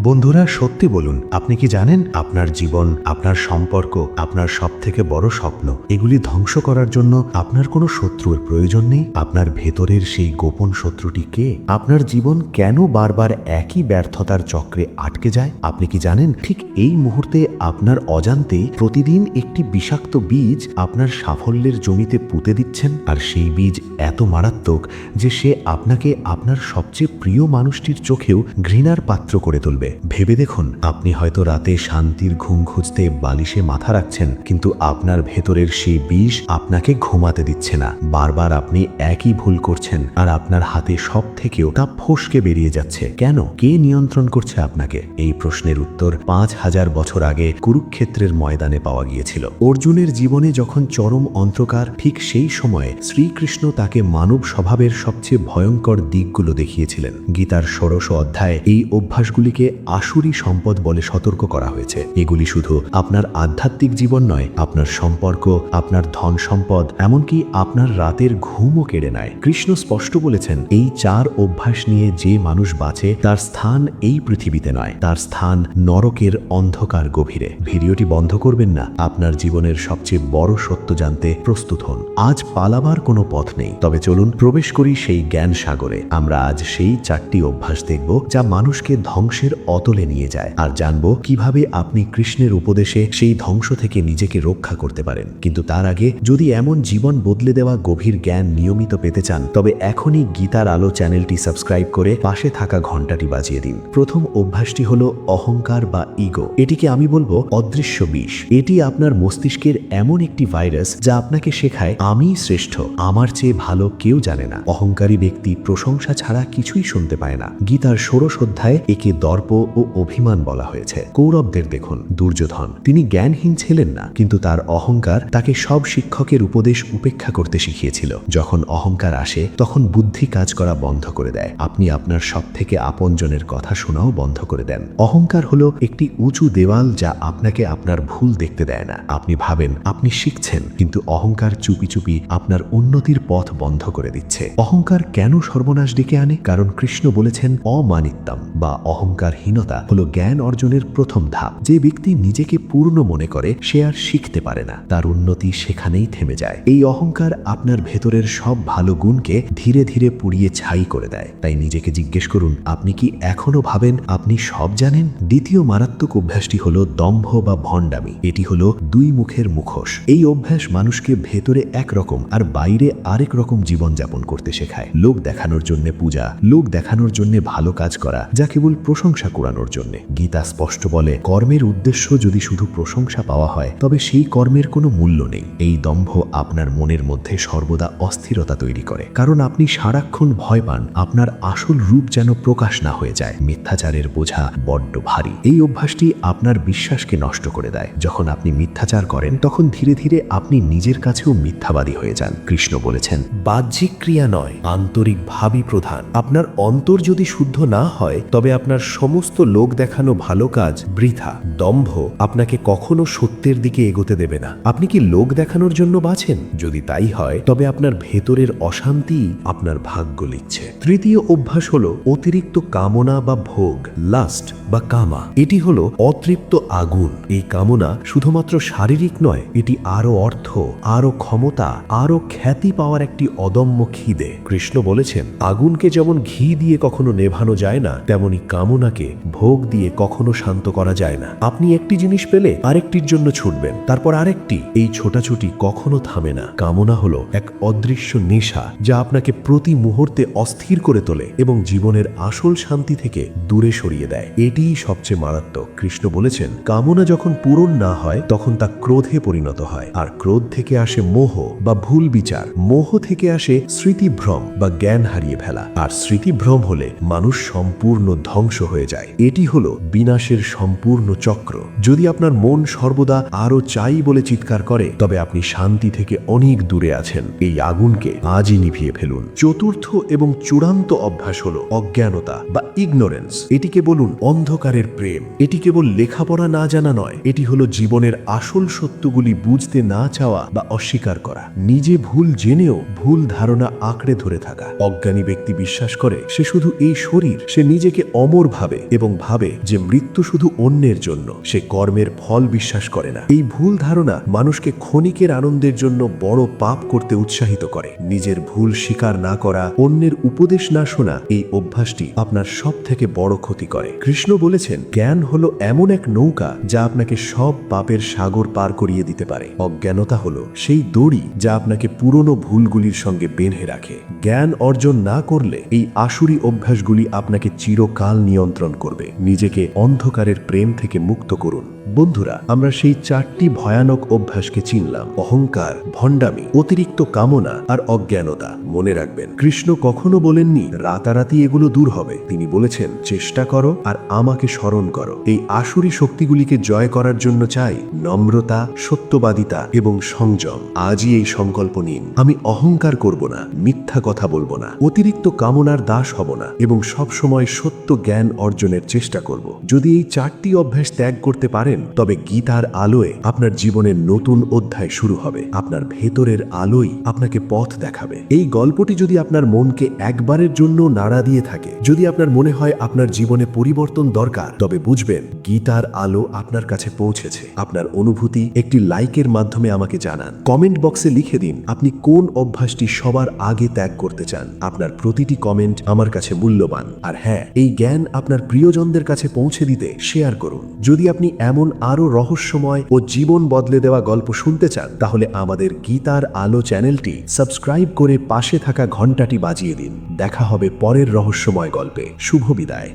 বন্ধুরা, সত্যি বলুন, আপনি কি জানেন আপনার জীবন, আপনার সম্পর্ক, আপনার সবথেকে বড় স্বপ্ন এগুলি ধ্বংস করার জন্য আপনার কোনো শত্রুর প্রয়োজন নেই? আপনার ভেতরের সেই গোপন শত্রুটি কে? আপনার জীবন কেন বারবার একই ব্যর্থতার চক্রে আটকে যায়? আপনি কি জানেন ঠিক এই মুহূর্তে আপনার অজান্তেই প্রতিদিন একটি বিষাক্ত বীজ আপনার সাফল্যের জমিতে পুঁতে দিচ্ছেন? আর সেই বীজ এত মারাত্মক যে সে আপনাকে আপনার সবচেয়ে প্রিয় মানুষটির চোখেও ঘৃণার পাত্র করে তুলবে। ভেবে দেখুন, আপনি হয়তো রাতে শান্তির ঘুম খুঁজতে বালিশে মাথা রাখছেন, কিন্তু আপনার ভেতরের সেই বিষ আপনাকে ঘুমাতে দিচ্ছে না। বারবার আপনি একই ভুল করছেন, আর আপনার হাতে সব থেকেও তা ফসকে বেরিয়ে যাচ্ছে। কেন? কে নিয়ন্ত্রণ করছে আপনাকে? এই প্রশ্নের উত্তর 5000 বছর আগে কুরুক্ষেত্রের ময়দানে পাওয়া গিয়েছিল। অর্জুনের জীবনে যখন চরম অন্ধকার, ঠিক সেই সময়ে শ্রীকৃষ্ণ তাকে মানব স্বভাবের সবচেয়ে ভয়ঙ্কর দিকগুলো দেখিয়েছিলেন। গীতার 16 অধ্যায়ে এই অভ্যাসগুলিকে আসুরি সম্পদ বলে সতর্ক করা হয়েছে। এগুলি শুধু আপনার আধ্যাত্মিক জীবন নয়, আপনার সম্পর্ক, আপনার ধন সম্পদ, এমনকি আপনার রাতের ঘুমও কেড়ে নেয়। কৃষ্ণ স্পষ্ট বলেছেন, এই 4 অভ্যাস নিয়ে যে মানুষ বাঁচে তার স্থান এই পৃথিবীতে নয়, তার স্থান নরকের অন্ধকার গভীরে। ভিডিওটি বন্ধ করবেন না। আপনার জীবনের সবচেয়ে বড় সত্য জানতে প্রস্তুত হন। আজ পালাবার কোনো পথ নেই, তবে চলুন প্রবেশ করি সেই জ্ঞান সাগরে। আমরা আজ সেই 4টি অভ্যাস দেখব যা মানুষকে ধ্বংসের অতলে নিয়ে যায়, আর জানব কিভাবে আপনি কৃষ্ণের উপদেশে সেই ধ্বংস থেকে নিজেকে রক্ষা করতে পারেন। কিন্তু তার আগে, যদি এমন জীবন বদলে দেওয়া গভীর জ্ঞান নিয়মিত পেতে চান, তবে এখনই গীতার আলো চ্যানেলটি সাবস্ক্রাইব করে পাশে থাকা ঘন্টাটি বাজিয়ে দিন। প্রথম অভ্যাসটি হলো অহংকার বা ইগো। এটিকে আমি বলবো অদৃশ্য বিষ। এটি আপনার মস্তিষ্কের এমন একটি ভাইরাস যা আপনাকে শেখায় আমিই শ্রেষ্ঠ, আমার চেয়ে ভালো কেউ জানে না। অহংকারী ব্যক্তি প্রশংসা ছাড়া কিছুই শুনতে পায় না। গীতার 16 অধ্যায়ে একে দর্প ও অভিমান বলা হয়েছে। কৌরবদের দেখুন, দুর্যোধন তিনি জ্ঞানহীন ছিলেন না, কিন্তু তার অহংকার তাকে সব শিক্ষকের উপদেশ উপেক্ষা করতে শিখিয়েছিল। যখন অহংকার আসে, তখন বুদ্ধি কাজ করা বন্ধ করে দেয়। আপনি আপনার সব থেকে আপনজনের কথা শোনাও বন্ধ করে দেন। অহংকার হলো একটি উঁচু দেওয়াল যা আপনাকে আপনার ভুল দেখতে দেয় না। আপনি ভাবেন আপনি শিখছেন, কিন্তু অহংকার চুপি চুপি আপনার উন্নতির পথ বন্ধ করে দিচ্ছে। অহংকার কেন সর্বনাশ ডেকে আনে? কারণ কৃষ্ণ বলেছেন, অমানিত্যম বা অহংকারহীনতা হলো জ্ঞান অর্জনের প্রথম ধাপ। যে ব্যক্তি নিজেকে পূর্ণ মনে করে সে আর শিখতে পারে না, তার উন্নতি সেখানেই থেমে যায়। এই অহংকার আপনার ভেতরের সব ভালো গুণকে ধীরে ধীরে পুড়িয়ে ছাই করে দেয়। তাই নিজেকে জিজ্ঞেস করুন, আপনি কি এখনো ভাবেন আপনি সব জানেন? দ্বিতীয় মারাত্মক অভ্যাসটি হলো দম্ভ বা ভণ্ডামি। এটি হলো 2 মুখের মুখোশ। এই অভ্যাস মানুষকে ভেতরে একরকম আর বাইরে আরেক রকম জীবনযাপন করতে শেখায়। লোক দেখানোর জন্য পূজা, লোক দেখানোর জন্য ভালো কাজ করা, যা কেবল প্রশংসা কুড়ানোর জন্য। গীতা স্পষ্ট বলে, কর্মের উদ্দেশ্য যদি শুধু প্রশংসা পাওয়া হয়, তবে সেই কর্মের কোনো মূল্য নেই। এই দম্ভ আপনার মনের মধ্যে সর্বদা অস্থিরতা তৈরি করে, কারণ আপনি সারাক্ষণ ভয় পান আপনার আসল রূপ যেন প্রকাশ না হয়ে যায়। মিথ্যাচারের বোঝা বড্ড ভারী। এই অভ্যাসটি আপনার বিশ্বাসকে নষ্ট করে দেয়। যখন আপনি মিথ্যাচার করেন, তখন ধীরে ধীরে আপনি নিজের কাছেও মিথ্যাবাদী হয়ে যান। কৃষ্ণ বলেছেন, বাহ্যিক ক্রিয়া নয়, আন্তরিক ভাবই প্রধান। আপনার অন্তর যদি শুদ্ধ না হয়, তবে আপনার সমস্ত লোক দেখানো ভালো কাজ বৃথা। দম্ভ আপনাকে কখনো সত্যের দিকে এগোতে দেবে না। আপনি কি লোক দেখানোর জন্য বাঁচেন? যদি তাই হয়, তবে আপনার ভেতরের অশান্তি আপনার ভাগ্য লিখছে। তৃতীয় অভ্যাস হলো অতিরিক্ত কামনা বা ভোগ, লাস্ট বা কামা। এটি হলো অতৃপ্ত আগুন। এই কামনা শুধুমাত্র শারীরিক নয়, এটি আরো অর্থ, আরো ক্ষমতা, আরো খ্যাতি পাওয়ার একটি অদম্য খিদে। কৃষ্ণ বলেছেন, আগুনকে যেমন ঘি দিয়ে কখনো নেভানো যায় না, তেমনি কামনাকে ভোগ দিয়ে কখনো শান্ত করা যায় না। আপনি একটি জিনিস পেলে আরেকটির জন্য ছুটবেন, তারপর আরেকটি। এই ছোটাছুটি কখনো থামে না। কামনা হলো এক অদৃশ্য নেশা যা আপনাকে প্রতি মুহূর্তে অস্থির করে তোলে এবং জীবনের আসল শান্তি থেকে দূরে সরিয়ে দেয়। এটিই সবচেয়ে মারাত্মক। কৃষ্ণ বলেছেন, কামনা যখন পূরণ না হয়, তখন তা ক্রোধে পরিণত হয়, আর ক্রোধ থেকে আসে মোহ বা ভুল বিচার। মোহ থেকে আসে স্মৃতিভ্রম বা জ্ঞান হারিয়ে ফেলা, আর স্মৃতিভ্রম হলে মানুষ সম্পূর্ণ ধ্বংস হয়ে যায়। এটি হলো বিনাশের সম্পূর্ণ চক্র। যদি আপনার মন সর্বদা আরো চাই বলে চিৎকার করে, তবে আপনি শান্তি থেকে অনেক দূরে আছেন। এই আগুনকে আজই নিভিয়ে ফেলুন। চতুর্থ এবং চূড়ান্ত অভ্যাস হলো অজ্ঞানতা বা ইগনোরেন্স। এটিকে বলুন অন্ধ অন্ধকারের প্রেম। এটি কেবল লেখাপড়া না জানা নয়, এটি হলো জীবনের আসল সত্যগুলি বুঝতে না চাওয়া বা অস্বীকার করা। নিজে ভুল জেনেও ভুল ধারণা আঁকড়ে ধরে থাকা। অজ্ঞানী ব্যক্তি বিশ্বাস করে সে শুধু এই শরীর, সে নিজেকে অমর ভাবে এবং ভাবে যে মৃত্যু শুধু অন্যের জন্য। সে কর্মের ফল বিশ্বাস করে না। এই ভুল ধারণা মানুষকে ক্ষণিকের আনন্দের জন্য বড় পাপ করতে উৎসাহিত করে। নিজের ভুল স্বীকার না করা, অন্যের উপদেশ না শোনা, এই অভ্যাসটি আপনার সব থেকে বড় ক্ষতি করে। কৃষ্ণ বলেছেন, জ্ঞান হলো এমন এক নৌকা যা আপনাকে সব পাপের সাগর পার করিয়ে দিতে পারে। অজ্ঞানতা হলো সেই দড়ি যা আপনাকে পুরনো ভুলগুলির সঙ্গে বেঁধে রাখে। জ্ঞান অর্জন না করলে এই আসুরি অভ্যাসগুলি আপনাকে চিরকাল নিয়ন্ত্রণ করবে। নিজেকে অন্ধকারের প্রেম থেকে মুক্ত করুন। বন্ধুরা, আমরা সেই 4টি ভয়ানক অভ্যাসকে চিনলাম: অহংকার, ভণ্ডামি, অতিরিক্ত কামনা আর অজ্ঞানতা। মনে রাখবেন, কৃষ্ণ কখনো বলেননি রাতারাতি এগুলো দূর হবে। তিনি বলেছেন, চেষ্টা করো আর আমাকে স্মরণ করো। এই আসুরি শক্তিগুলিকে জয় করার জন্য চাই নম্রতা, সত্যবাদিতা এবং সংযম। আজই এই সংকল্প নিন, আমি অহংকার করব না, মিথ্যা কথা বলবো না, অতিরিক্ত কামনার দাস হব না এবং সবসময় সত্য জ্ঞান অর্জনের চেষ্টা করব। যদি এই 4টি অভ্যাস ত্যাগ করতে পারেন, তবে গীতার আলোয় আপনার জীবনের নতুন অধ্যায় শুরু হবে। আপনার ভেতরের আলোই আপনাকে পথ দেখাবে। এই গল্পটি যদি আপনার মনকে একবারের জন্য নাড়া দিয়ে থাকে, যদি আপনার মনে হয় আপনার জীবনে পরিবর্তন দরকার, তবে বুঝবেন গীতার আলো আপনার কাছে পৌঁছেছে। আপনার অনুভূতি একটি লাইকের মাধ্যমে আমাকে জানান। কমেন্ট বক্সে লিখে দিন আপনি কোন অভ্যাসটি সবার আগে ত্যাগ করতে চান। আপনার প্রতিটি কমেন্ট আমার কাছে মূল্যবান। আর হ্যাঁ, এই জ্ঞান আপনার প্রিয়জনদের কাছে পৌঁছে দিতে শেয়ার করুন। যদি আপনি এমন আরো রহস্যময় ও জীবন বদলে দেওয়া গল্প শুনতে চান, তাহলে আমাদের গীতার আলো চ্যানেলটি সাবস্ক্রাইব করে পাশে থাকা ঘন্টাটি বাজিয়ে দিন। দেখা হবে পরের রহস্যময় গল্পে। শুভ বিদায়।